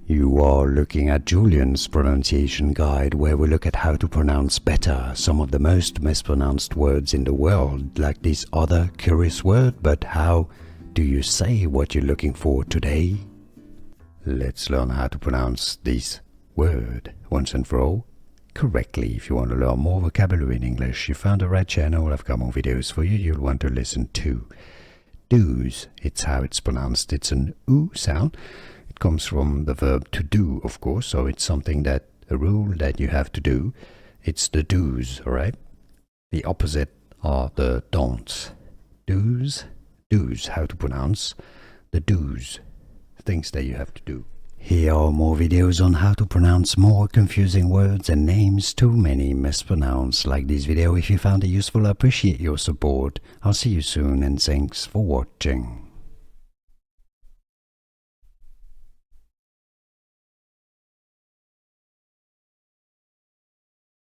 You are looking at Julian's pronunciation guide, where we look at how to pronounce better some of the most mispronounced words in the world, like this other curious word. But how do you say what you're looking for today? Let's learn how to pronounce this word once and for all correctly. If you want to learn more vocabulary in English, you found the right channel. I've got more videos for you you'll want to listen to. Do's, it's how it's pronounced. It's an oo sound. It comes from the verb to do, of course, so it's something that, a rule that you have to do. It's the do's, alright? The opposite are the don'ts. Do's, how to pronounce the do's, things that you have to do. Here are more videos on how to pronounce more confusing words and names too many mispronounced. Like this video if you found it useful. I appreciate your support. I'll see you soon and thanks for watching.